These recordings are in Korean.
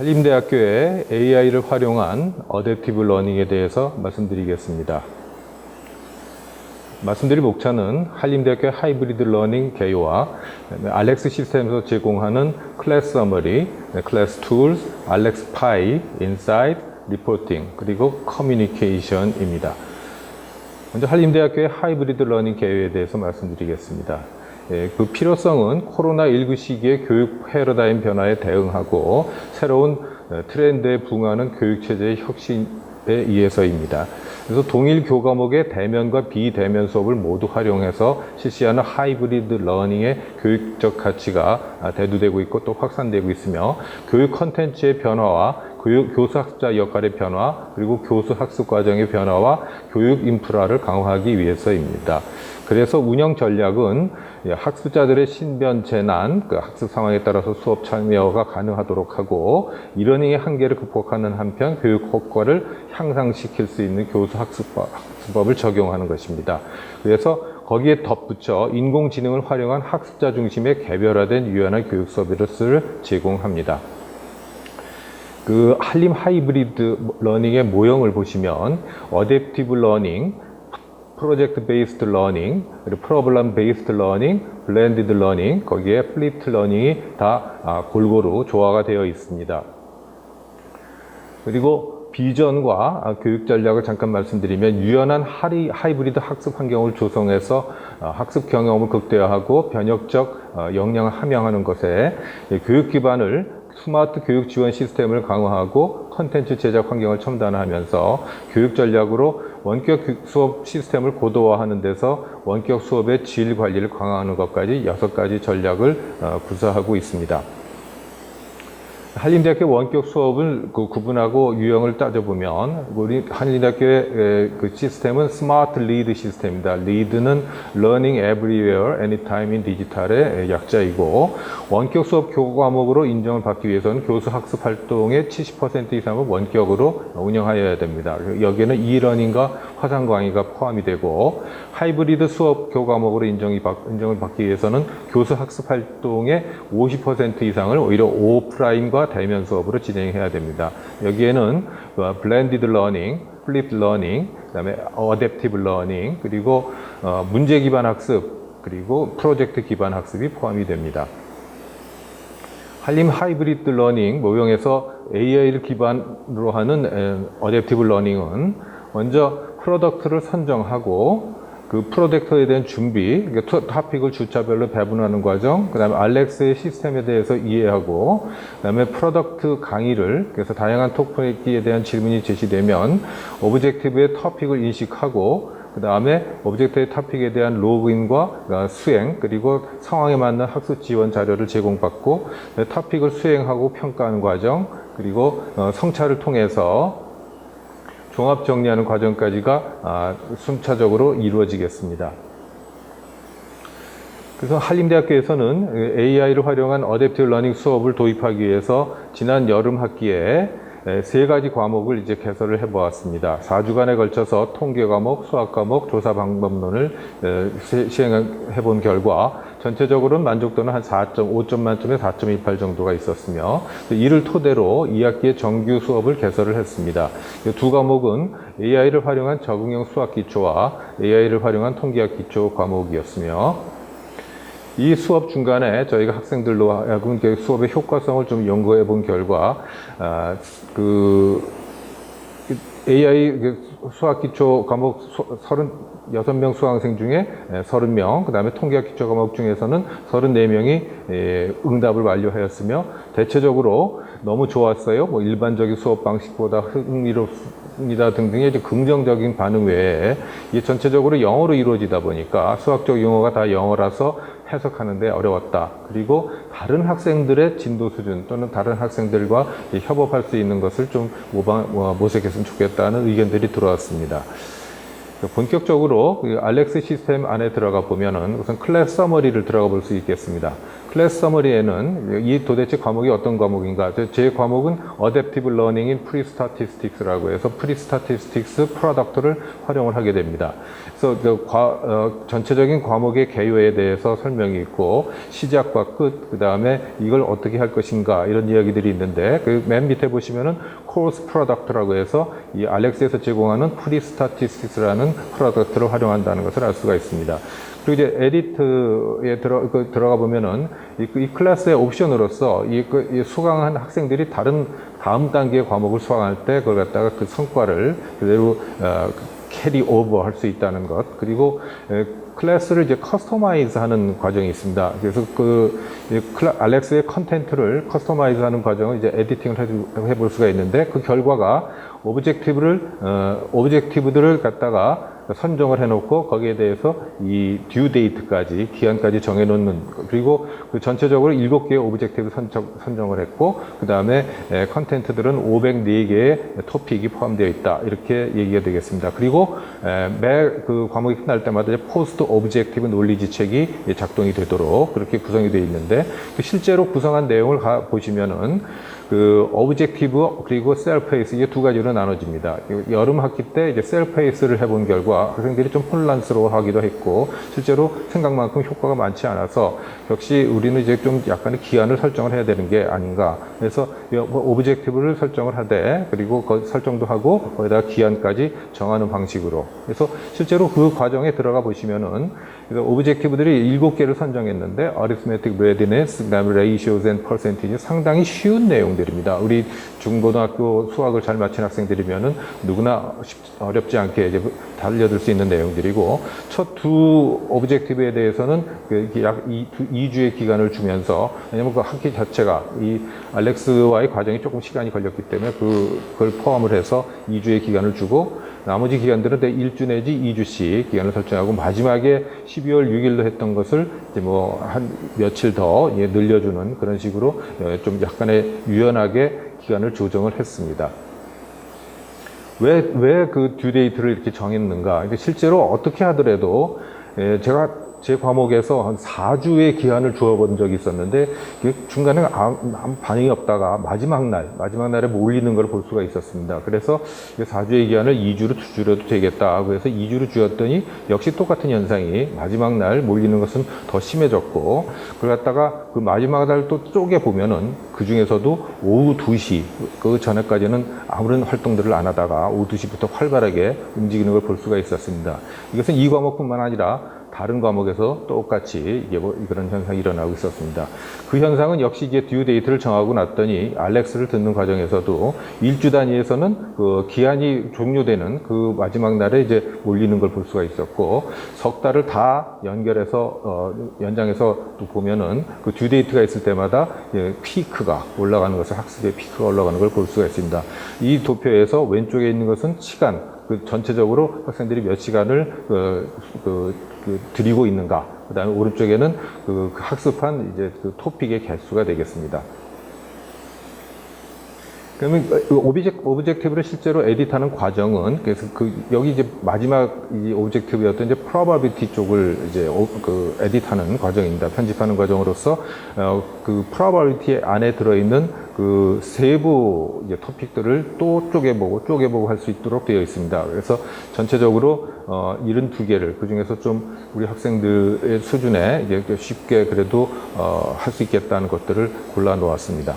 한림대학교의 AI를 활용한 어댑티브 러닝에 대해서 말씀드리겠습니다. 말씀드릴 목차는 한림대학교 하이브리드 러닝 개요와 알렉스 시스템에서 제공하는 클래스 서머리, 클래스 툴스, 알렉스 파이, 인사이트, 리포팅, 그리고 커뮤니케이션입니다. 먼저 한림대학교의 하이브리드 러닝 개요에 대해서 말씀드리겠습니다. 그 필요성은 코로나19 시기의 교육 패러다임 변화에 대응하고 새로운 트렌드에 부응하는 교육체제의 혁신에 의해서입니다. 그래서 동일 교과목의 대면과 비대면 수업을 모두 활용해서 실시하는 하이브리드 러닝의 교육적 가치가 대두되고 있고 또 확산되고 있으며 교육 콘텐츠의 변화와 교수 학습자 역할의 변화, 그리고 교수 학습 과정의 변화와 교육 인프라를 강화하기 위해서입니다. 그래서 운영 전략은 학습자들의 신변 재난, 학습 상황에 따라서 수업 참여가 가능하도록 하고 이러닝의 한계를 극복하는 한편 교육 효과를 향상시킬 수 있는 교수 학습법을 적용하는 것입니다. 그래서 거기에 덧붙여 인공지능을 활용한 학습자 중심의 개별화된 유연한 교육 서비스를 제공합니다. 그 한림 하이브리드 러닝의 모형을 보시면 어댑티브 러닝, 프로젝트 베이스드 러닝, 그리고 프로블럼 베이스드 러닝, 블렌디드 러닝, 거기에 플립드 러닝이 다 골고루 조화가 되어 있습니다. 그리고 비전과 교육 전략을 잠깐 말씀드리면 유연한 하이브리드 학습 환경을 조성해서 학습 경험을 극대화하고 변혁적 역량을 함양하는 것에 교육 기반을 스마트 교육 지원 시스템을 강화하고 콘텐츠 제작 환경을 첨단화하면서 교육 전략으로 원격 수업 시스템을 고도화하는 데서 원격 수업의 질 관리를 강화하는 것까지 6가지 전략을 구사하고 있습니다. 한림대학교 원격 수업을 구분하고 유형을 따져보면 우리 한림대학교의 그 시스템은 스마트 리드 시스템입니다. 리드는 Learning Everywhere, Anytime in Digital의 약자이고 원격 수업 교과목으로 인정을 받기 위해서는 교수 학습 활동의 70% 이상을 원격으로 운영하여야 됩니다. 여기에는 e-learning과 화상 강의가 포함이 되고 하이브리드 수업 교과목으로 인정을 받기 위해서는 교수 학습 활동의 50% 이상을 오히려 오프라인과 대면 수업으로 진행해야 됩니다. 여기에는 블렌디드 러닝, 플립드 러닝, 그다음에 어댑티브 러닝, 그리고 문제 기반 학습, 그리고 프로젝트 기반 학습이 포함이 됩니다. 한림 하이브리드 러닝 모형에서 AI를 기반으로 하는 어댑티브 러닝은 먼저 프로덕트를 선정하고 그 프로젝트에 대한 준비, 토픽을 주차별로 배분하는 과정, 그 다음에 알렉스의 시스템에 대해서 이해하고, 그 다음에 프로덕트 강의를, 그래서 다양한 토픽에 대한 질문이 제시되면, 오브젝티브의 토픽을 인식하고, 그 다음에 오브젝트의 토픽에 대한 로그인과 수행, 그리고 상황에 맞는 학습 지원 자료를 제공받고, 토픽을 수행하고 평가하는 과정, 그리고 성찰을 통해서 종합 정리하는 과정까지가 순차적으로 이루어지겠습니다. 그래서 한림대학교에서는 AI를 활용한 어댑티브 러닝 수업을 도입하기 위해서 지난 여름 학기에 3가지 과목을 이제 개설을 해보았습니다. 4주간에 걸쳐서 통계 과목, 수학 과목, 조사 방법론을 시행해 본 결과 전체적으로는 만족도는 한 4.5점 만점에 4.28 정도가 있었으며 이를 토대로 2학기에 정규 수업을 개설을 했습니다. 이 2과목은 AI를 활용한 적응형 수학 기초와 AI를 활용한 통계학 기초 과목이었으며 이 수업 중간에 저희가 학생들로 하여금 수업의 효과성을 좀 연구해 본 결과 AI 수학 기초 과목 36명 수강생 중에 30명, 그 다음에 통계학 기초 과목 중에서는 34명이 응답을 완료하였으며 대체적으로 너무 좋았어요. 뭐 일반적인 수업 방식보다 흥미롭습니다 등등의 긍정적인 반응 외에 이게 전체적으로 영어로 이루어지다 보니까 수학적 용어가 다 영어라서 해석하는데 어려웠다. 그리고 다른 학생들의 진도 수준 또는 다른 학생들과 협업할 수 있는 것을 좀 모색했으면 좋겠다는 의견들이 들어왔습니다. 본격적으로 알렉스 시스템 안에 들어가 보면은 우선 클래스 서머리를 들어가 볼 수 있겠습니다. 클래스 서머리에는 이 도대체 과목이 어떤 과목인가? 제 과목은 Adaptive Learning in Pre-Statistics라고 해서 Pre-Statistics 프로덕트를 활용을 하게 됩니다. 그래서 전체적인 과목의 개요에 대해서 설명이 있고 시작과 끝, 그 다음에 이걸 어떻게 할 것인가 이런 이야기들이 있는데 그 맨 밑에 보시면은 Course Product라고 해서 이 알렉스에서 제공하는 Pre-Statistics라는 프로덕트를 활용한다는 것을 알 수가 있습니다. 그리고 이제 에디트에 들어가 보면은 이 클래스의 옵션으로서 이 수강한 학생들이 다음 단계의 과목을 수강할 때 그걸 갖다가 그 성과를 그대로 캐리 오버 할 수 있다는 것. 그리고 클래스를 이제 커스터마이즈 하는 과정이 있습니다. 그래서 알렉스의 컨텐츠를 커스터마이즈 하는 과정을 이제 에디팅을 해볼 수가 있는데 그 결과가 오브젝티브들을 갖다가 선정을 해놓고 거기에 대해서 이 듀 데이트까지 기한까지 정해놓는 그리고 그 전체적으로 7개의 오브젝티브 선정을 했고 그 다음에 컨텐츠들은 504개의 토픽이 포함되어 있다 이렇게 얘기가 되겠습니다. 그리고 매 그 과목이 끝날 때마다 포스트 오브젝티브 논리지 책이 작동이 되도록 그렇게 구성이 되어 있는데 실제로 구성한 내용을 보시면은 그 오브젝티브 그리고 셀프페이스 이게 두 가지로 나눠집니다. 여름 학기 때 이제 셀프페이스를 해본 결과 학생들이 좀 혼란스러워하기도 했고 실제로 생각만큼 효과가 많지 않아서 역시 우리는 이제 좀 약간의 기한을 설정을 해야 되는 게 아닌가. 그래서 오브젝티브를 설정을 하되 그리고 설정도 하고 거기다가 기한까지 정하는 방식으로. 그래서 실제로 그 과정에 들어가 보시면은 오브젝티브들이 7개를 선정했는데 arithmetic readiness, 그다음에 ratios and percentage 상당히 쉬운 내용들입니다. 우리 중고등학교 수학을 잘 마친 학생들이면은 누구나 어렵지 않게 이제 달려들 수 있는 내용들이고 첫 두 오브젝티브에 대해서는 약 2주의 기간을 주면서 왜냐면 그 학기 자체가 이 알렉스와의 과정이 조금 시간이 걸렸기 때문에 그걸 포함을 해서 2주의 기간을 주고 나머지 기간들은 1주 내지 2주씩 기간을 설정하고 마지막에 12월 6일로 했던 것을 이제 뭐 한 며칠 더 늘려주는 그런 식으로 좀 약간의 유연하게 기간을 조정을 했습니다. 왜 그 듀데이트를 이렇게 정했는가? 실제로 어떻게 하더라도 제가 제 과목에서 한 4주의 기한을 주어본 적이 있었는데 중간에 아무 반응이 없다가 마지막 날에 몰리는 걸 볼 수가 있었습니다. 그래서 4주의 기한을 2주로 줄여도 되겠다. 그래서 2주로 줄였더니 역시 똑같은 현상이 마지막 날 몰리는 것은 더 심해졌고 그걸 갖다가 그 마지막 날 또 쪼개보면은 그 중에서도 오후 2시 그 전에까지는 아무런 활동들을 안 하다가 오후 2시부터 활발하게 움직이는 걸 볼 수가 있었습니다. 이것은 이 과목뿐만 아니라 다른 과목에서 똑같이 그런 현상이 일어나고 있었습니다. 그 현상은 역시 이제 듀 데이트를 정하고 났더니 알렉스를 듣는 과정에서도 1주 단위에서는 그 기한이 종료되는 그 마지막 날에 이제 몰리는 걸 볼 수가 있었고 석 달을 다 연장해서 또 보면은 그 듀 데이트가 있을 때마다 피크가 올라가는 것을 학습의 피크가 올라가는 걸 볼 수가 있습니다. 이 도표에서 왼쪽에 있는 것은 시간 그 전체적으로 학생들이 몇 시간을 드리고 있는가. 그 다음에 오른쪽에는 그 학습한 이제 그 토픽의 개수가 되겠습니다. 그러면 오브젝티브를 실제로 에디트하는 과정은 그래서 여기 이제 마지막 이 오브젝티브였던 이제 probability 쪽을 이제 에디트하는 과정입니다. 편집하는 과정으로서 그 probability 안에 들어있는 그 세부 이제 토픽들을 또 쪼개보고 할 수 있도록 되어 있습니다. 그래서 전체적으로 72개를 그 중에서 좀 우리 학생들의 수준에 이제 쉽게 그래도 할 수 있겠다는 것들을 골라 놓았습니다.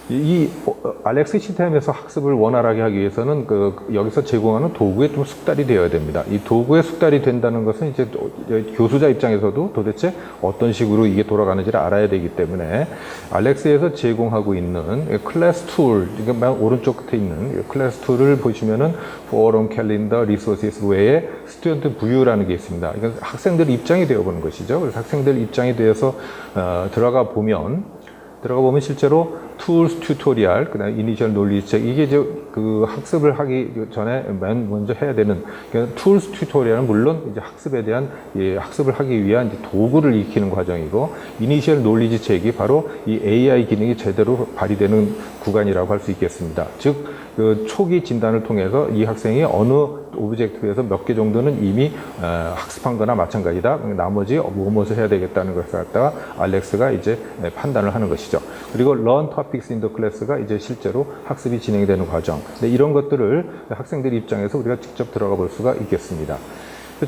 이 알렉스 시스템에서 학습을 원활하게 하기 위해서는 여기서 제공하는 도구에 좀 숙달이 되어야 됩니다. 이 도구에 숙달이 된다는 것은 이제 교수자 입장에서도 도대체 어떤 식으로 이게 돌아가는지를 알아야 되기 때문에 알렉스에서 제공하고 있는 클래스 툴, 그러니까 오른쪽 끝에 있는 클래스 툴을 보시면은 포럼, 캘린더, 리소시스 외에 스튜던트 뷰라는 게 있습니다. 이건 학생들 입장이 되어보는 것이죠. 그래서 학생들 입장이 되어서 들어가 보면 들어가 보면 실제로 tools 튜토리얼, 그다음에 이니셜 논리지 책, 이게 이제 그 학습을 하기 전에 맨 먼저 해야 되는, 그러니까 tools 튜토리얼은 물론 이제 학습에 대한 학습을 하기 위한 이제 도구를 익히는 과정이고, 이니셜 논리지 책이 바로 이 AI 기능이 제대로 발휘되는 구간이라고 할 수 있겠습니다. 즉, 그 초기 진단을 통해서 이 학생이 어느 오브젝트에서 몇 개 정도는 이미 학습한 거나 마찬가지다. 나머지 무엇을 해야 되겠다는 것을 갖다가 알렉스가 이제 판단을 하는 것이죠. 그리고 learn topics in the class가 이제 실제로 학습이 진행이 되는 과정. 이런 것들을 학생들 입장에서 우리가 직접 들어가 볼 수가 있겠습니다.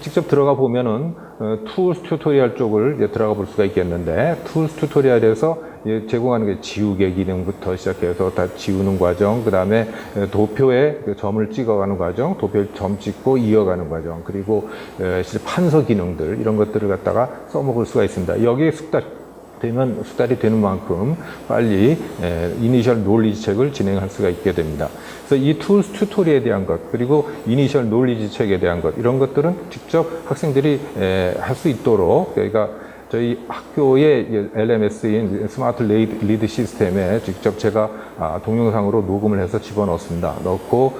직접 들어가 보면은 tools 튜토리얼 쪽을 이제 들어가 볼 수가 있겠는데, tools 튜토리얼에서 제공하는 게 지우개 기능부터 시작해서 다 지우는 과정, 그 다음에 도표에 점을 찍어가는 과정, 도표에 점 찍고 이어가는 과정, 그리고 판서 기능들, 이런 것들을 갖다가 써먹을 수가 있습니다. 여기에 숙달이 되는 만큼 빨리 이니셜 논리지 책을 진행할 수가 있게 됩니다. 그래서 이 툴스 튜토리에 대한 것, 그리고 이니셜 논리지 책에 대한 것, 이런 것들은 직접 학생들이 할 수 있도록, 그러니까 저희 학교의 LMS인 스마트 리드 시스템에 직접 제가 동영상으로 녹음을 해서 집어넣습니다. 넣고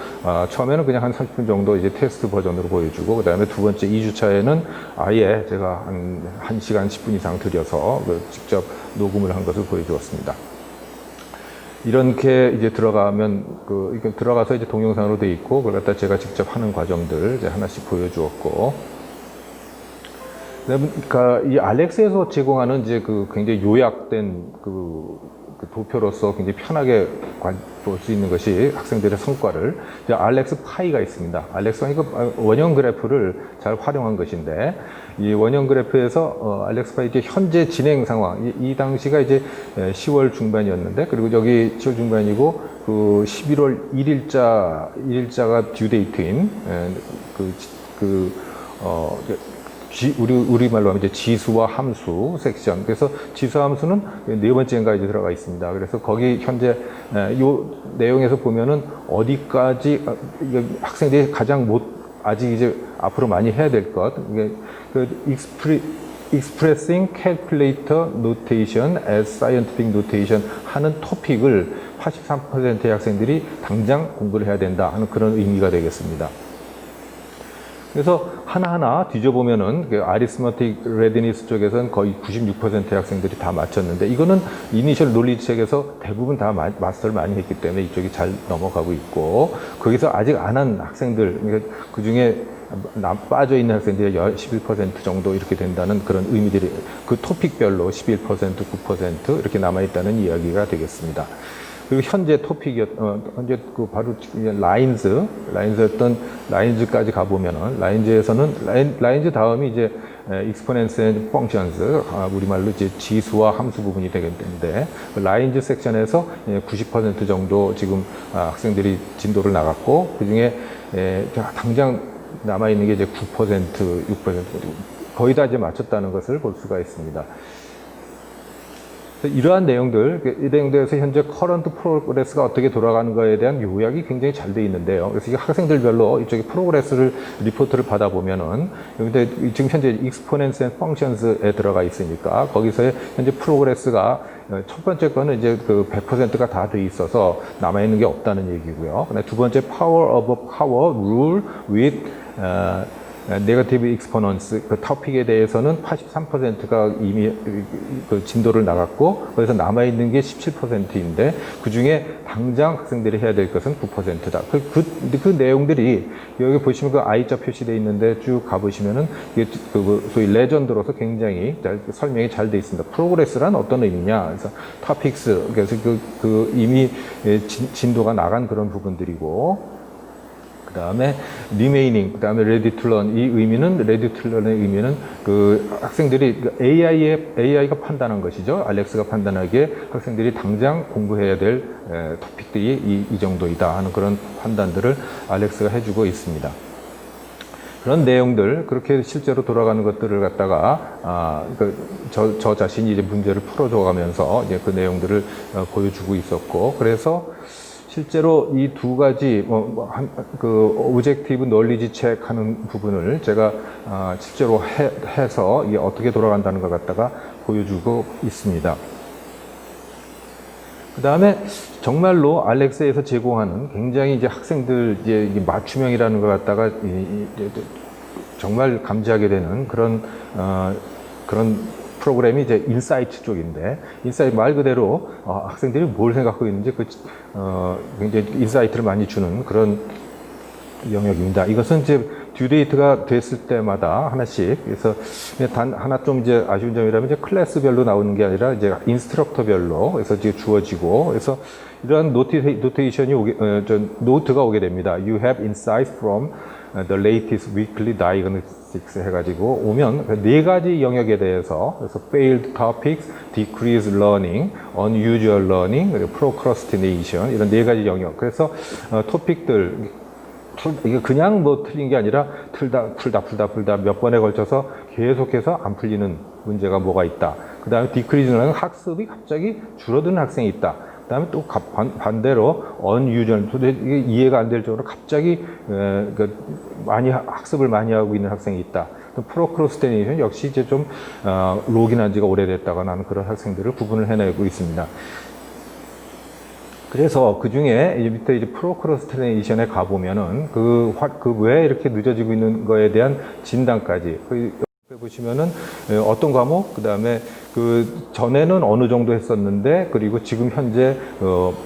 처음에는 그냥 한 30분 정도 이제 테스트 버전으로 보여주고, 그 다음에 두 번째 2주차에는 아예 제가 한 1시간 10분 이상 들여서 직접 녹음을 한 것을 보여주었습니다. 이렇게 이제 들어가면 들어가서 이제 동영상으로 돼 있고, 그걸 갖다 제가 직접 하는 과정들 이제 하나씩 보여주었고, 그러니까 이 알렉스에서 제공하는 이제 그 굉장히 요약된 그 도표로서 굉장히 편하게 볼 수 있는 것이 학생들의 성과를, 이제 알렉스 파이가 있습니다. 알렉스가 이거 원형 그래프를 잘 활용한 것인데, 이 원형 그래프에서 알렉스 파이 이제 현재 진행 상황, 이 당시가 이제 10월 중반이었는데, 그리고 여기 10월 중반이고 그 11월 1일자가 듀 데이트인 우리말로 하면 이제 지수와 함수 섹션. 그래서 지수 함수는 네 번째인가 이제 들어가 있습니다. 그래서 거기 현재 요 내용에서 보면은 어디까지 학생들이 가장 아직 이제 앞으로 많이 해야 될 것, 이게 Expressing Calculator Notation as Scientific Notation 하는 토픽을 83%의 학생들이 당장 공부를 해야 된다 하는 그런 의미가 되겠습니다. 그래서 하나하나 뒤져보면은 아리스머틱 레디니스 쪽에서는 거의 96%의 학생들이 다 맞췄는데, 이거는 이니셜 논리지 책에서 대부분 다 마스터를 많이 했기 때문에 이쪽이 잘 넘어가고 있고, 거기서 아직 안 한 학생들, 그러니까 그 중에 빠져 있는 학생들이 11% 정도 이렇게 된다는 그런 의미들이, 그 토픽별로 11%, 9% 이렇게 남아있다는 이야기가 되겠습니다. 그리고 현재 현재 바로 라인즈였던 라인즈까지 가보면은, 라인즈 다음이 이제 exponents and functions, 우리말로 이제 지수와 함수 부분이 되겠는데, 라인즈 섹션에서 90% 정도 지금 학생들이 진도를 나갔고, 그 중에 당장 남아있는 게 이제 9%, 6% 거의 다 이제 맞췄다는 것을 볼 수가 있습니다. 이러한 내용들, 이 내용들에서 현재 커런트 프로그레스가 어떻게 돌아가는 거에 대한 요약이 굉장히 잘 돼 있는데요. 그래서 이 학생들별로 이쪽에 리포트를 받아보면은, 근데 지금 현재 exponents and functions에 들어가 있으니까, 거기서의 현재 프로그레스가 첫 번째 거는 이제 그 100%가 다 돼 있어서 남아있는 게 없다는 얘기고요. 근데 두 번째 power of power rule with 네거티브 익스포넌스, 그 토픽에 대해서는 83%가 이미 그 진도를 나갔고, 거기서 남아있는 게 17%인데, 그 중에 당장 학생들이 해야 될 것은 9%다. 그 내용들이 여기 보시면 그 I자 표시되어 있는데 쭉 가보시면은, 이게 소위 레전드로서 굉장히 설명이 잘 되어 있습니다. 프로그레스란 어떤 의미냐. 그래서 토픽스, 그래서 이미 진도가 나간 그런 부분들이고, 그 다음에 remaining, 그 다음에 ready to learn, 이 의미는, ready to learn의 의미는 그 학생들이 AI가 판단한 것이죠. 알렉스가 판단하기에 학생들이 당장 공부해야 될 토픽들이 이 정도이다 하는 그런 판단들을 알렉스가 해주고 있습니다. 그런 내용들, 그렇게 실제로 돌아가는 것들을 갖다가 저 자신이 이제 문제를 풀어줘가면서 이제 그 내용들을 보여주고 있었고, 그래서 실제로 이 두 가지 오브젝티브 널리지 책 하는 부분을 제가 실제로 해서 이게 어떻게 돌아간다는 것 갖다가 보여주고 있습니다. 그 다음에 정말로 알렉스에서 제공하는 굉장히 이제 학생들 이제 맞춤형이라는 걸 갖다가 정말 감지하게 되는 그런 프로그램이 이제 인사이트 쪽인데, 인사이트 말 그대로 학생들이 뭘 생각하고 있는지 굉장히 인사이트를 많이 주는 그런 영역입니다. 이것은 이제 듀데이트가 됐을 때마다 하나씩, 그래서 단 하나 좀 이제 아쉬운 점이라면 이제 클래스별로 나오는 게 아니라 이제 인스트럭터별로 그래서 이제 주어지고, 그래서 이러한 노테이션이 노트가 오게 됩니다. You have insights from the latest weekly diagnostics 해가지고 오면 네 가지 영역에 대해서, 그래서 failed topics, decreased learning, unusual learning, 그리고 procrastination, 이런 네 가지 영역. 그래서 토픽들 이게 그냥 뭐 틀린 게 아니라 풀다 몇 번에 걸쳐서 계속해서 안 풀리는 문제가 뭐가 있다. 그 다음에 디크리즈는 학습이 갑자기 줄어드는 학생이 있다. 그 다음에 또 반대로 unusual, 도대체 이게 이해가 안 될 정도로 갑자기 학습을 많이 하고 있는 학생이 있다. 또 프로크로스티네이션 역시 이제 좀 로그인한 지가 오래됐다거나 하는 그런 학생들을 구분을 해내고 있습니다. 그래서 그 중에 밑에 이제 프로크로스티네이션에 가보면은 왜 이렇게 늦어지고 있는 거에 대한 진단까지. 옆에 보시면은 어떤 과목, 그 다음에 전에는 어느 정도 했었는데, 그리고 지금 현재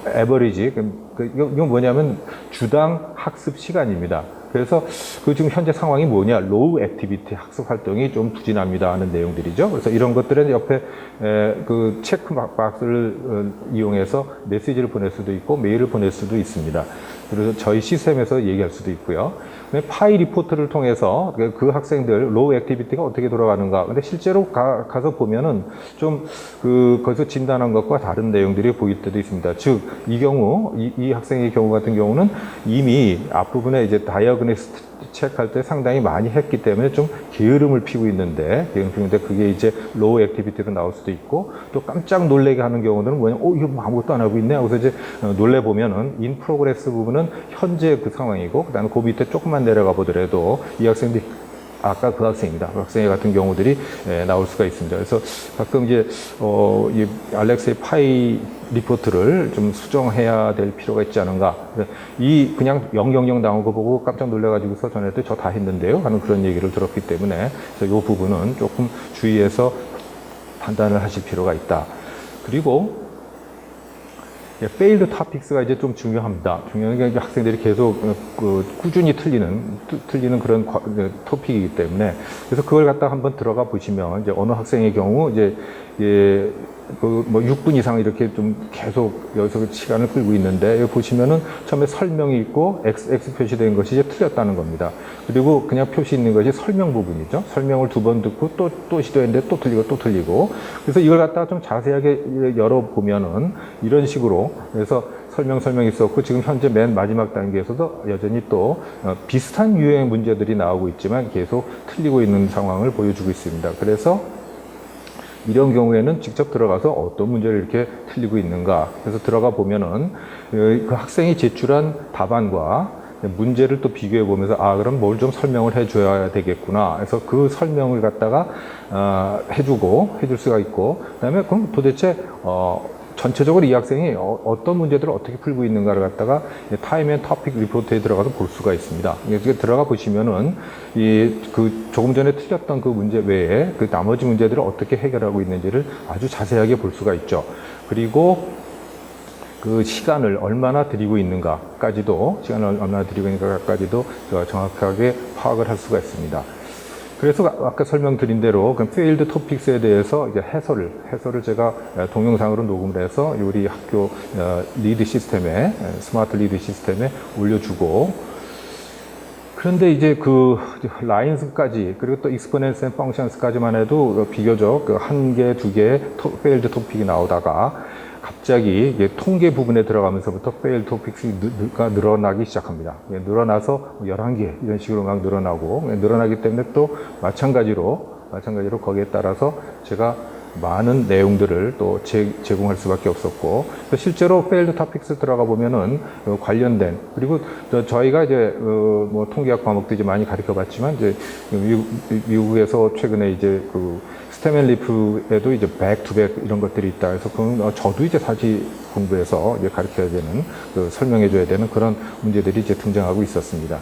에버리지, 이건 뭐냐면 주당 학습 시간입니다. 그래서 지금 현재 상황이 뭐냐, 로우 액티비티 학습 활동이 좀 부진합니다 하는 내용들이죠. 그래서 이런 것들은 옆에 체크 박스를 이용해서 메시지를 보낼 수도 있고 메일을 보낼 수도 있습니다. 그래서 저희 시스템에서 얘기할 수도 있고요. 파이 리포트를 통해서 그 학생들 로우 액티비티가 어떻게 돌아가는가. 근데 실제로 가서 보면은 좀 거기서 진단한 것과 다른 내용들이 보일 때도 있습니다. 즉, 이 경우, 이 학생의 경우 같은 경우는 이미 앞부분에 이제 다이어그니스트 체크할 때 상당히 많이 했기 때문에 좀 게으름을 피우고 있는데, 그게 이제 로우 액티비티로 나올 수도 있고, 또 깜짝 놀래게 하는 경우들은 이거 뭐 아무것도 안 하고 있네 하고서 이제 놀래보면은 인 프로그레스 부분은 현재 그 상황이고, 그 다음에 그 밑에 조금만 내려가 보더라도 이 학생들이 아까 그 학생입니다. 그 학생 같은 경우들이 나올 수가 있습니다. 그래서 가끔 이제 이 알렉스의 파이 리포트를 좀 수정해야 될 필요가 있지 않은가. 그냥 000 나온 거 보고 깜짝 놀래가지고서 전에도 저 다 했는데요 하는 그런 얘기를 들었기 때문에 이 부분은 조금 주의해서 판단을 하실 필요가 있다. 그리고 failed topics가 이제 좀 중요합니다. 중요한 게 학생들이 계속 꾸준히 틀리는 그런 토픽이기 때문에, 그래서 그걸 갖다 한번 들어가 보시면 이제 어느 학생의 경우 이제 뭐 6분 이상 이렇게 좀 계속 여기서 시간을 끌고 있는데, 여기 보시면은 처음에 설명이 있고 X 표시된 것이 이제 틀렸다는 겁니다. 그리고 그냥 표시 있는 것이 설명 부분이죠. 설명을 2번 듣고 또 시도했는데 또 틀리고. 그래서 이걸 갖다가 좀 자세하게 열어보면은 이런 식으로, 그래서 설명이 있었고, 지금 현재 맨 마지막 단계에서도 여전히 또 비슷한 유형의 문제들이 나오고 있지만 계속 틀리고 있는 상황을 보여주고 있습니다. 그래서 이런 경우에는 직접 들어가서 어떤 문제를 이렇게 틀리고 있는가. 그래서 들어가 보면은 그 학생이 제출한 답안과 문제를 또 비교해 보면서 그럼 뭘 좀 설명을 해줘야 되겠구나. 그래서 그 설명을 갖다가 해줄 수가 있고, 그다음에 그럼 도대체 전체적으로 이 학생이 어떤 문제들을 어떻게 풀고 있는가를 갖다가 타임 앤 토픽 리포트에 들어가서 볼 수가 있습니다. 여기 들어가 보시면은 조금 전에 틀렸던 그 문제 외에 그 나머지 문제들을 어떻게 해결하고 있는지를 아주 자세하게 볼 수가 있죠. 그리고 그 시간을 얼마나 들이고 있는가까지도 정확하게 파악을 할 수가 있습니다. 그래서 아까 설명드린 대로 failed topics에 대해서 이제 해설을 제가 동영상으로 녹음을 해서 우리 학교 리드 시스템에, 스마트 리드 시스템에 올려주고, 그런데 이제 라인스까지, 그리고 또 익스포넨스 앤 펑션스까지만 해도 비교적 1개, 2개의 failed topic이 나오다가 갑자기 통계 부분에 들어가면서부터 failed topics가 늘어나기 시작합니다. 늘어나서 11개 이런 식으로 막 늘어나기 때문에 또 마찬가지로 거기에 따라서 제가 많은 내용들을 또 제공할 수밖에 없었고, 실제로 failed topics 들어가 보면은 관련된, 그리고 저희가 이제 뭐 통계학 과목도 이제 많이 가르쳐 봤지만, 이제 미국에서 최근에 이제 그 스테멜리프에도 이제 백투백 이런 것들이 있다 해서 그건 저도 이제 사실 공부해서 이제 가르쳐야 되는, 설명해 줘야 되는 그런 문제들이 이제 등장하고 있었습니다.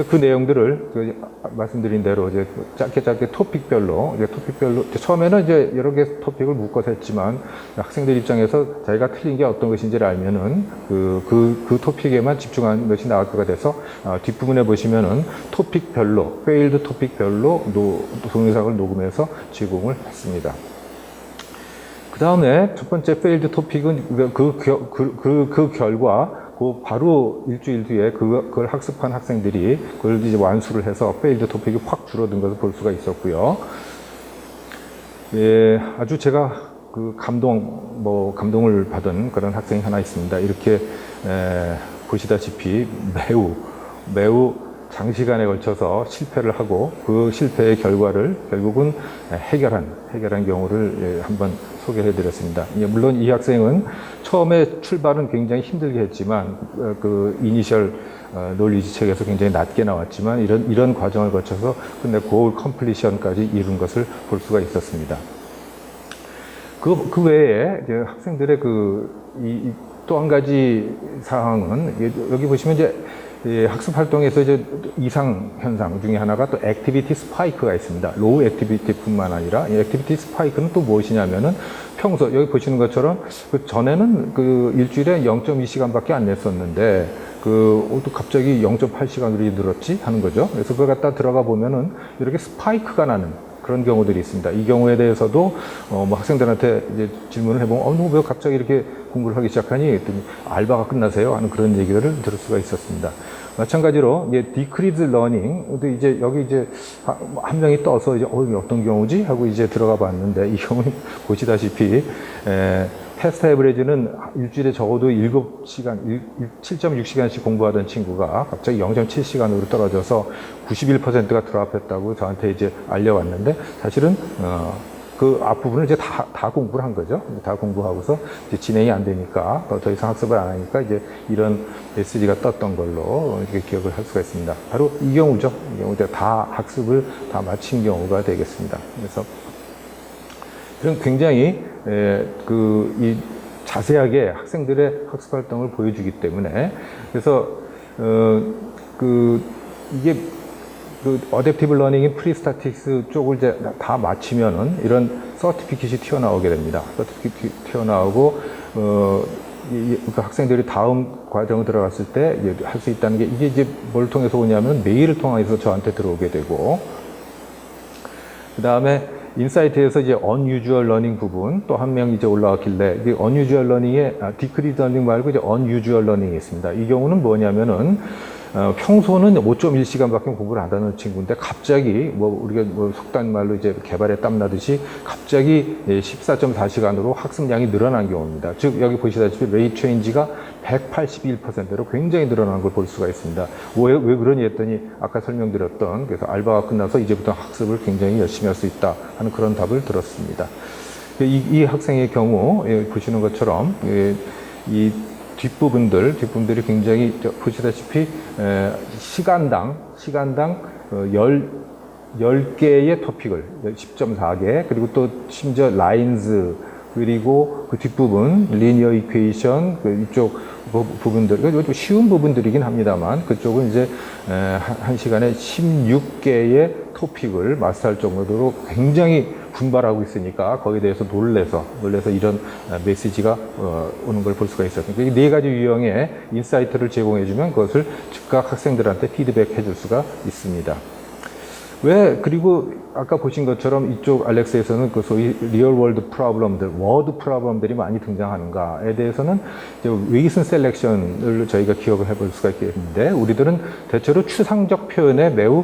그 내용들을 말씀드린 대로 이제 짧게 토픽별로 처음에는 이제 여러 개 토픽을 묶어서 했지만, 학생들 입장에서 자기가 틀린 게 어떤 것인지를 알면은 그 토픽에만 집중하는 것이 나을 거가 돼서, 뒷부분에 보시면은 토픽별로, 페일드 토픽별로 동영상을 녹음해서 제공을 했습니다. 그 다음에 첫 번째 페일드 토픽은 그 결과, 바로 일주일 뒤에 그걸 학습한 학생들이 그걸 이제 완수를 해서 페일드 토픽이 확 줄어든 것을 볼 수가 있었고요. 예, 아주 제가 감동을 받은 그런 학생이 하나 있습니다. 이렇게 보시다시피 매우 장시간에 걸쳐서 실패를 하고 그 실패의 결과를 결국은 해결한 경우를 한번 소개해 드렸습니다. 물론 이 학생은 처음에 출발은 굉장히 힘들게 했지만, 그 이니셜 논리지 책에서 굉장히 낮게 나왔지만, 이런 과정을 거쳐서 끝내 고을 컴플리션까지 이룬 것을 볼 수가 있었습니다. 그 외에 이제 학생들의 또 한 가지 사항은, 여기 보시면 이제 학습 활동에서 이제 이상 현상 중에 하나가 또 액티비티 스파이크가 있습니다. 로우 액티비티뿐만 아니라, 이 액티비티 스파이크는 또 무엇이냐면은, 평소 여기 보시는 것처럼 전에는 일주일에 0.2시간밖에 안 냈었는데 또 갑자기 0.8시간으로 늘었지 하는 거죠. 그래서 그걸 갖다 들어가 보면은 이렇게 스파이크가 나는 그런 경우들이 있습니다. 이 경우에 대해서도 뭐 학생들한테 이제 질문을 해보면, 너 왜 갑자기 이렇게 공부를 하기 시작하니? 했더니 알바가 끝나세요? 하는 그런 얘기들을 들을 수가 있었습니다. 마찬가지로 이제 decrease learning, 이제 여기 이제 한 명이 떠서 이제 어떤 경우지 하고 이제 들어가 봤는데, 이 경우는 보시다시피 테스트 에버리지는 일주일에 적어도 7.6시간씩 공부하던 친구가 갑자기 0.7시간으로 떨어져서 91%가 드랍했다고 저한테 이제 알려왔는데, 사실은 그 앞부분을 이제 다 공부를 한 거죠. 다 공부하고서 이제 진행이 안 되니까, 더 이상 학습을 안 하니까 이제 이런 메시지가 떴던 걸로 이렇게 기억을 할 수가 있습니다. 바로 이 경우죠. 이 경우 다 학습을 다 마친 경우가 되겠습니다. 그래서 이런 굉장히 이 자세하게 학생들의 학습 활동을 보여주기 때문에, 그래서 이게 어댑티브 러닝인 프리스타틱스 쪽을 이제 다 마치면은 이런 서티피킷이 튀어나오게 됩니다. 서티피킷이 튀어나오고, 그 학생들이 다음 과정을 들어갔을 때 할 수 있다는 게, 이게 이제 뭘 통해서 오냐면 메일을 통해서 저한테 들어오게 되고, 그 다음에 인사이트에서 이제 unusual learning 부분 또 한 명 이제 올라왔길래, 이게 unusual learning에 decreased learning 말고 이제 unusual learning이 있습니다. 이 경우는 뭐냐면은, 평소는 5.1시간밖에 공부를 안 하는 친구인데 갑자기 우리가 속단 말로 이제 개발에 땀나듯이 갑자기 14.4시간으로 학습량이 늘어난 경우입니다. 즉 여기 보시다시피 레이트 체인지가 181%로 굉장히 늘어난 걸 볼 수가 있습니다. 왜 그러니 했더니, 아까 설명드렸던, 그래서 알바가 끝나서 이제부터 학습을 굉장히 열심히 할 수 있다 하는 그런 답을 들었습니다. 이 학생의 경우 보시는 것처럼 이 뒷부분들이 굉장히 보시다시피 시간당 10개의 토픽을 10.4개, 그리고 또 심지어 라인즈, 그리고 그 뒷부분 리니어 이퀘이션, 이쪽 부분들, 좀 쉬운 부분들이긴 합니다만, 그쪽은 이제 한 시간에 16개의 토픽을 마스터할 정도로 굉장히 분발하고 있으니까 거기에 대해서 놀래서 이런 메시지가 오는 걸 볼 수가 있었습니다. 이 네 가지 유형의 인사이트를 제공해주면 그것을 즉각 학생들한테 피드백해 줄 수가 있습니다. 그리고 아까 보신 것처럼 이쪽 알렉스에서는 그 소위 리얼 월드 프로블럼들, 워드 프로블럼들이 많이 등장하는가에 대해서는 웨이슨 셀렉션을 저희가 기억을 해볼 수가 있겠는데, 우리들은 대체로 추상적 표현에 매우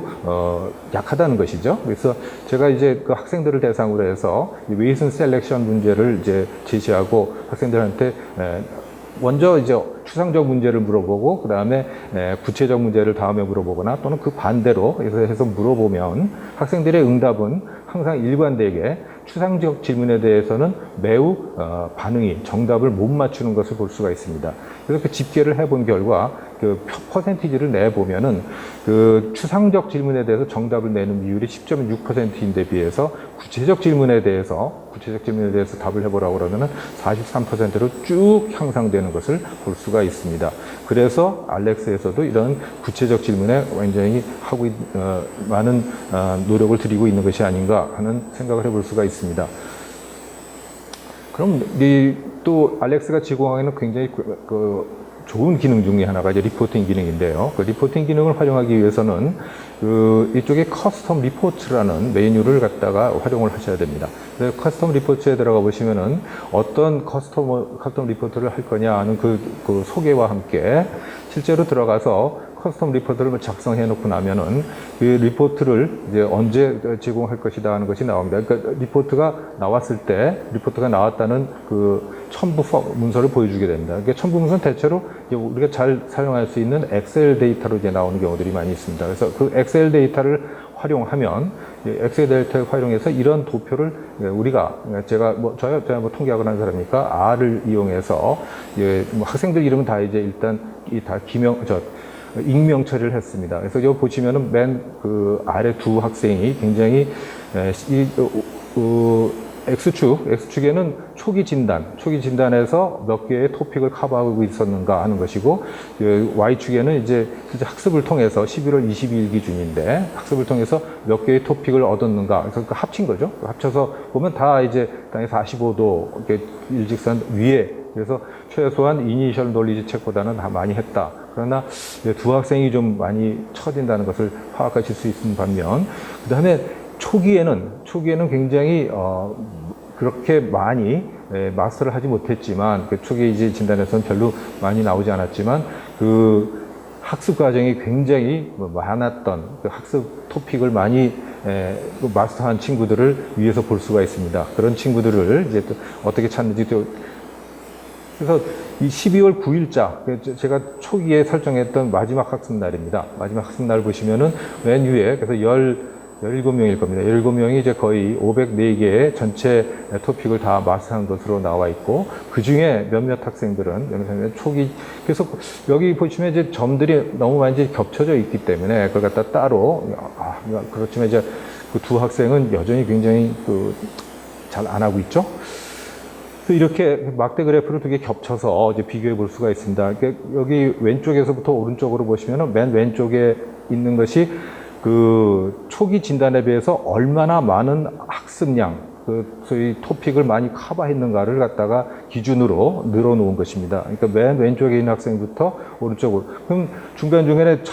약하다는 것이죠. 그래서 제가 이제 그 학생들을 대상으로 해서 웨이슨 셀렉션 문제를 이제 제시하고 학생들한테 먼저 이제 추상적 문제를 물어보고, 그 다음에 구체적 문제를 다음에 물어보거나, 또는 그 반대로 해서 물어보면 학생들의 응답은 항상 일관되게 추상적 질문에 대해서는 매우 반응이 정답을 못 맞추는 것을 볼 수가 있습니다. 그래서 그 집계를 해본 결과 그 퍼센티지를 내보면은 그 추상적 질문에 대해서 정답을 내는 비율이 10.6%인데 비해서 구체적 질문에 대해서 답을 해보라고 그러면은 43%로 쭉 향상되는 것을 볼 수가 있습니다. 그래서 알렉스에서도 이런 구체적 질문에 굉장히 많은 노력을 들이고 있는 것이 아닌가 하는 생각을 해볼 수가 있습니다. 그럼 또 알렉스가 제공하는 굉장히 좋은 기능 중에 하나가 이제 리포팅 기능인데요. 그 리포팅 기능을 활용하기 위해서는 이쪽에 커스텀 리포트라는 메뉴를 갖다가 활용을 하셔야 됩니다. 그래서 커스텀 리포트에 들어가 보시면은 어떤 커스텀 리포트를 할 거냐 하는 그 소개와 함께 실제로 들어가서 커스텀 리포트를 작성해 놓고 나면은 그 리포트를 이제 언제 제공할 것이다 하는 것이 나옵니다. 그러니까 리포트가 나왔다는 그 첨부 문서를 보여주게 됩니다. 그러니까 첨부 문서는 대체로 우리가 잘 사용할 수 있는 엑셀 데이터로 이제 나오는 경우들이 많이 있습니다. 그래서 그 엑셀 데이터를 활용하면 엑셀 데이터를 활용해서 이런 도표를 제가 통계학을 하는 사람이니까 R을 이용해서 학생들 이름은 다 이제 일단 다 익명 처리를 했습니다. 그래서 여기 보시면은 맨 그 아래 두 학생이 굉장히 X축에는 초기 진단에서 몇 개의 토픽을 커버하고 있었는가 하는 것이고, Y축에는 이제 실제 학습을 통해서 11월 22일 기준인데 학습을 통해서 몇 개의 토픽을 얻었는가, 그래서 합친 거죠. 합쳐서 보면 다 이제 45도 이렇게 일직선 위에, 그래서 최소한 이니셜 놀리지 책보다는 다 많이 했다. 그러나 두 학생이 좀 많이 처진다는 것을 파악하실 수 있는 반면, 그 다음에 초기에는 굉장히 그렇게 많이 마스터를 하지 못했지만, 그 초기 이제 진단에서는 별로 많이 나오지 않았지만, 그 학습 과정이 굉장히 많았던 그 학습 토픽을 많이 마스터한 친구들을 위에서 볼 수가 있습니다. 그런 친구들을 이제 또 어떻게 찾는지 그래서 이 12월 9일자, 제가 초기에 설정했던 마지막 학습날입니다. 마지막 학습날 보시면은 맨 위에, 그래서 17명일 겁니다. 17명이 이제 거의 504개의 전체 토픽을 다 마스터한 것으로 나와 있고, 그 중에 몇몇 학생들은 초기, 그래서 여기 보시면 이제 점들이 너무 많이 이제 겹쳐져 있기 때문에 그걸 갖다 따로, 그렇지만 이제 그 두 학생은 여전히 굉장히 잘 안 하고 있죠. 이렇게 막대 그래프를 두 개 겹쳐서 이제 비교해 볼 수가 있습니다. 그러니까 여기 왼쪽에서부터 오른쪽으로 보시면은 맨 왼쪽에 있는 것이 그 초기 진단에 비해서 얼마나 많은 학습량, 소위 토픽을 많이 커버했는가를 갖다가 기준으로 늘어놓은 것입니다. 그러니까 맨 왼쪽에 있는 학생부터 오른쪽으로. 그럼 중간중간에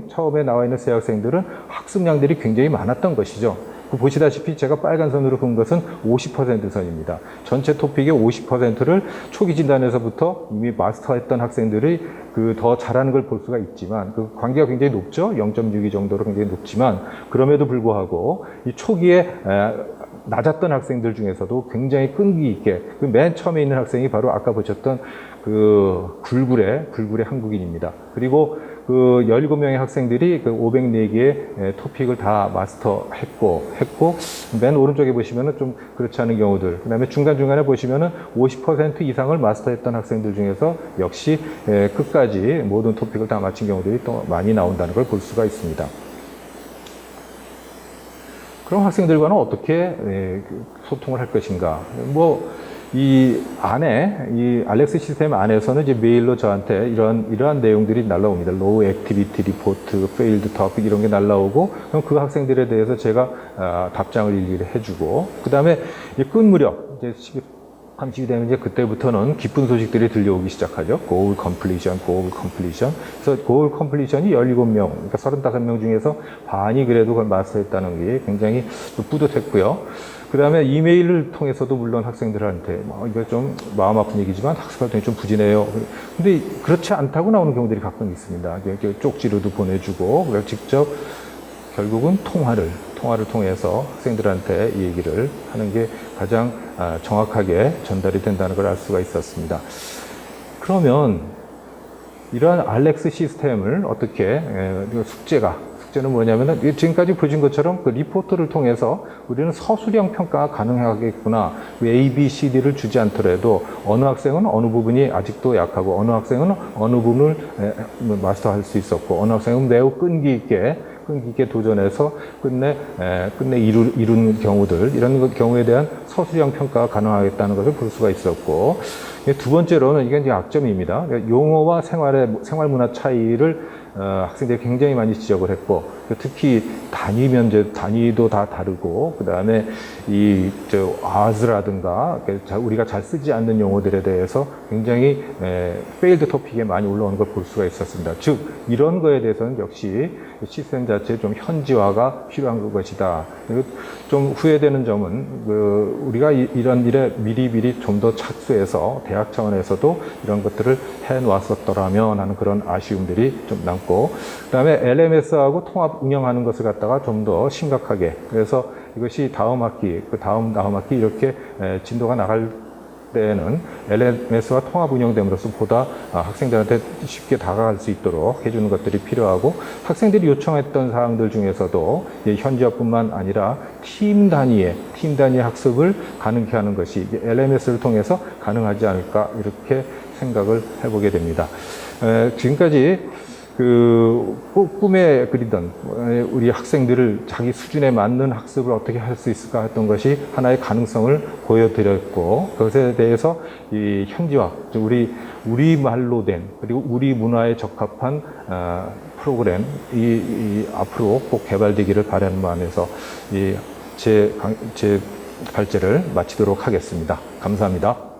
처음에 나와 있는 세 학생들은 학습량들이 굉장히 많았던 것이죠. 보시다시피 제가 빨간 선으로 그은 것은 50% 선입니다. 전체 토픽의 50%를 초기 진단에서부터 이미 마스터했던 학생들이 더 잘하는 걸 볼 수가 있지만, 그 관계가 굉장히 높죠. 0.62 정도로 굉장히 높지만, 그럼에도 불구하고 이 초기에 낮았던 학생들 중에서도 굉장히 끈기 있게, 그 맨 처음에 있는 학생이 바로 아까 보셨던 그 불굴의 한국인입니다. 그리고 그 17명의 학생들이 그 504개의 토픽을 다 마스터했고, 맨 오른쪽에 보시면은 좀 그렇지 않은 경우들, 그 다음에 중간중간에 보시면은 50% 이상을 마스터했던 학생들 중에서 역시 끝까지 모든 토픽을 다 마친 경우들이 또 많이 나온다는 걸 볼 수가 있습니다. 그럼 학생들과는 어떻게 소통을 할 것인가? 이 알렉스 시스템 안에서는 이제 메일로 저한테 이러한 내용들이 날라옵니다. Low Activity Report, Failed Topic 이런 게 날라오고, 그럼 그 학생들에 대해서 제가 답장을 일일이 해주고, 그 다음에 끝 무렵, 이제 30이 되면 이제 그때부터는 기쁜 소식들이 들려오기 시작하죠. Goal Completion. 그래서 Goal Completion이 17명, 그러니까 35명 중에서 반이 그래도 그걸 마스터했다는 게 굉장히 또 뿌듯했고요. 그 다음에 이메일을 통해서도 물론 학생들한테 이거 좀 마음 아픈 얘기지만 학습 활동이 좀 부진해요. 근데 그렇지 않다고 나오는 경우들이 가끔 있습니다. 쪽지로도 보내주고, 그래서 직접 결국은 통화를 통해서 학생들한테 이 얘기를 하는 게 가장 정확하게 전달이 된다는 걸 알 수가 있었습니다. 그러면 이러한 알렉스 시스템을 어떻게 숙제가 숙제는 뭐냐면은 지금까지 보신 것처럼 그 리포트를 통해서 우리는 서술형 평가가 가능하겠구나. A, B, C, D를 주지 않더라도 어느 학생은 어느 부분이 아직도 약하고 어느 학생은 어느 부분을 마스터할 수 있었고 어느 학생은 매우 끈기 있게 도전해서 끝내 이룬 경우들, 이런 경우에 대한 서술형 평가가 가능하겠다는 것을 볼 수가 있었고, 두 번째로는 이게 이제 약점입니다. 용어와 생활 문화 차이를 학생들이 굉장히 많이 지적을 했고, 특히 단위도 다 다르고, 그 다음에 as라든가 우리가 잘 쓰지 않는 용어들에 대해서 굉장히 페일드 토픽에 많이 올라오는 걸 볼 수가 있었습니다. 즉 이런 거에 대해서는 역시 시스템 자체에 좀 현지화가 필요한 것이다. 그리고 좀 후회되는 점은 우리가 이런 일에 미리 좀 더 착수해서 대학 차원에서도 이런 것들을 해 놓았었더라면 하는 그런 아쉬움들이 좀 남고, 그다음에 LMS하고 통합 운영하는 것을 갖다가 좀 더 심각하게, 그래서 이것이 다음 학기, 다음 학기 이렇게 진도가 나갈 때에는 LMS와 통합 운영됨으로써 보다 학생들한테 쉽게 다가갈 수 있도록 해주는 것들이 필요하고, 학생들이 요청했던 사항들 중에서도 현지화뿐만 아니라 팀 단위의 학습을 가능케 하는 것이 LMS를 통해서 가능하지 않을까, 이렇게 생각을 해보게 됩니다. 지금까지 꿈에 그리던 우리 학생들을 자기 수준에 맞는 학습을 어떻게 할 수 있을까 했던 것이 하나의 가능성을 보여드렸고, 그것에 대해서 이 현지화, 우리 말로 된, 그리고 우리 문화에 적합한 프로그램, 앞으로 꼭 개발되기를 바라는 마음에서 제 발제를 마치도록 하겠습니다. 감사합니다.